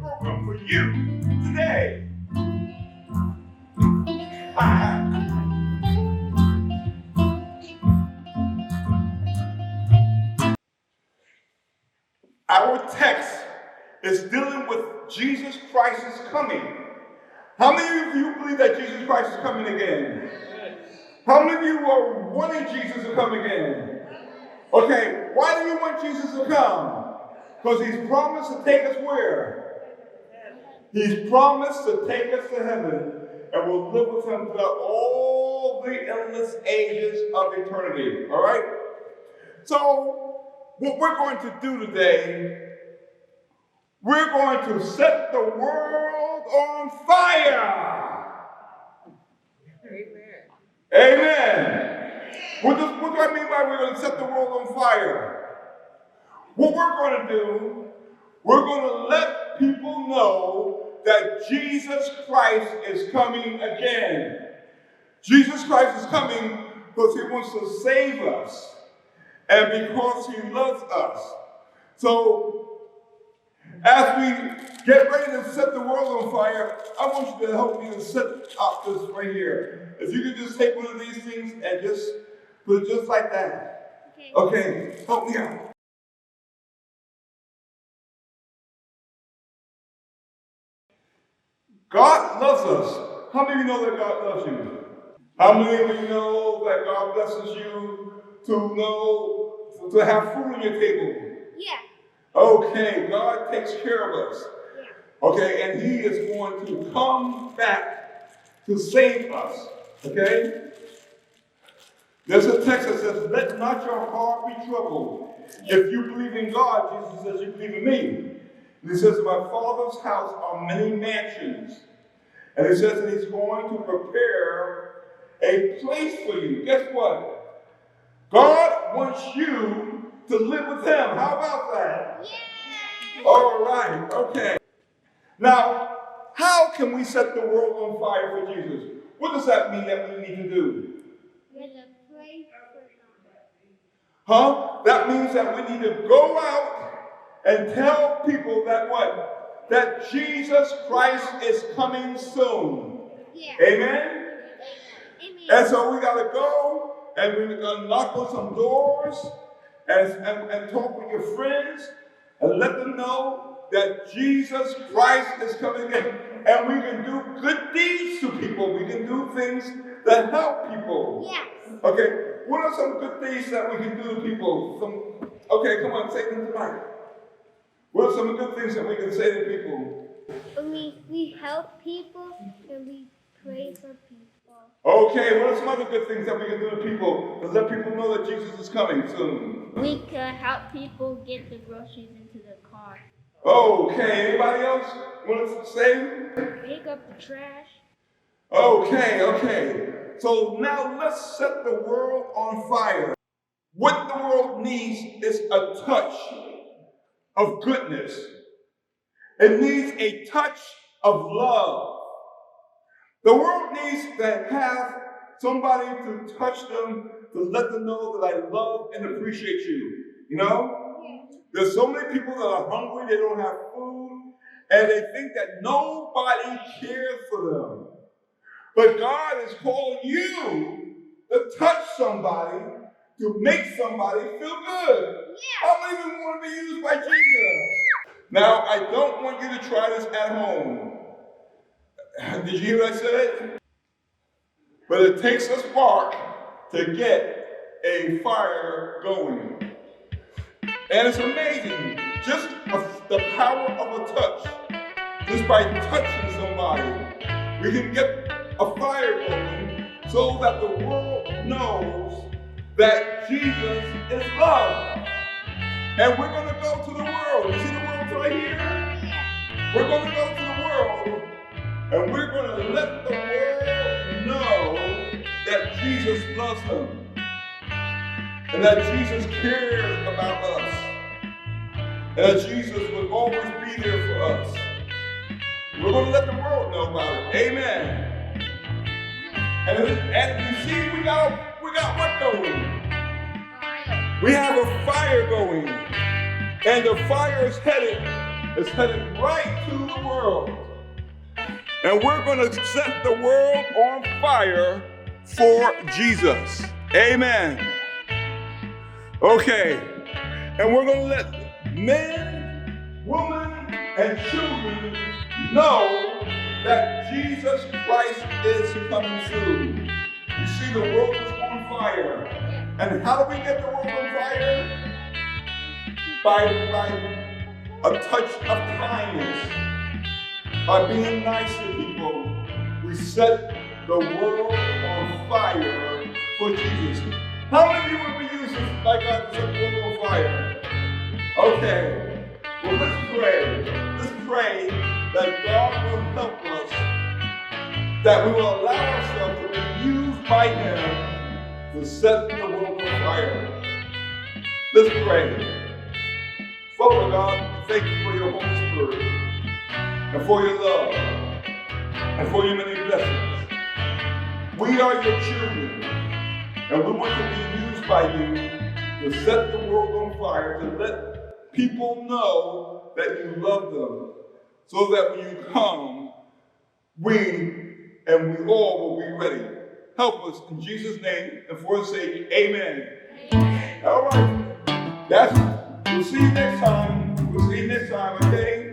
program for you today. Our text is dealing with Jesus Christ's coming. How many of you believe that Jesus Christ is coming again? How many of you are wanting Jesus to come again? Okay, why do you want Jesus to come? Because he's promised to take us where? He's promised to take us to heaven, and we'll live with him throughout all the endless ages of eternity. All right? So, what we're going to do today, we're going to set the world on fire. Amen. Amen. What do I mean by we're going to set the world on fire? What we're going to do, we're going to let people know that Jesus Christ is coming again. Jesus Christ is coming because he wants to save us and because he loves us. So, as we get ready to set the world on fire, I want you to help me to set up this right here. If you could just take one of these things and just put it just like that. Okay, help me out. God loves us. How many of you know that God loves you? How many of you know that God blesses you to have food on your table? Yeah. Okay, God takes care of us. Yeah. Okay, and he is going to come back to save us. Okay? There's a text that says, let not your heart be troubled. If you believe in God, Jesus says, you believe in me. And he says, in my Father's house are many mansions. And he says that he's going to prepare a place for you. Guess what? God wants you to live with him. How about that? Yeah. All right, okay. Now, how can we set the world on fire for Jesus? What does that mean that we need to do? There's a place for him. That means that we need to go out and tell people that what? That Jesus Christ is coming soon. Yeah. Amen? Amen. And so we got to go and we're going to knock on some doors and talk with your friends and let them know that Jesus Christ is coming again. And we can do good deeds to people. We can do things that help people. Yes. Okay, what are some good deeds that we can do to people? Okay, come on, say them tonight. What are some good things that we can say to people? We help people and we pray for people. Okay, what are some other good things that we can do to people to let people know that Jesus is coming soon? We can help people get the groceries into the car. Okay, anybody else want to say? Pick up the trash. Okay. So now let's set the world on fire. What the world needs is a touch of goodness. It needs a touch of love. The world needs to have somebody to touch them, to let them know that I love and appreciate you. You know? There's so many people that are hungry, they don't have food, and they think that nobody cares for them. But God is calling you to touch somebody, to make somebody feel good. Yeah. How many of you want to be used by Jesus? Now, I don't want you to try this at home. Did you hear what I said? But it takes a spark to get a fire going. And it's amazing, just the power of a touch. Just by touching somebody, we can get a fire going so that the world knows that Jesus is love. And we're going to go to the world. You see the world right here? We're going to go to the world and we're going to let the world know that Jesus loves them. And that Jesus cares about us. And that Jesus will always be there for us. We're going to let the world know about it. Amen. And you see, we got what going? We have a fire going. And the fire is headed is heading right to the world. And we're going to set the world on fire for Jesus. Amen. Okay. And we're going to let men, women, and children know that Jesus Christ is coming soon. You see, the world is on fire. And how do we get the world on fire? By a touch of kindness. By being nice to people, we set the world on fire for Jesus. How many of you would be using by God to set the world on fire? Okay, well let's pray. Let's pray that God will help us, that we will allow ourselves to be used by Him to set the world on fire. Let's pray. Father God, thank you for your Holy Spirit, and for your love, and for your many blessings. We are your children, and we want to be used by you to set the world on fire, to let people know that you love them, so that when you come, we all will be ready. Help us in Jesus' name, and for His sake, amen. Amen. All right, we'll see you next time. We'll see you next time, okay?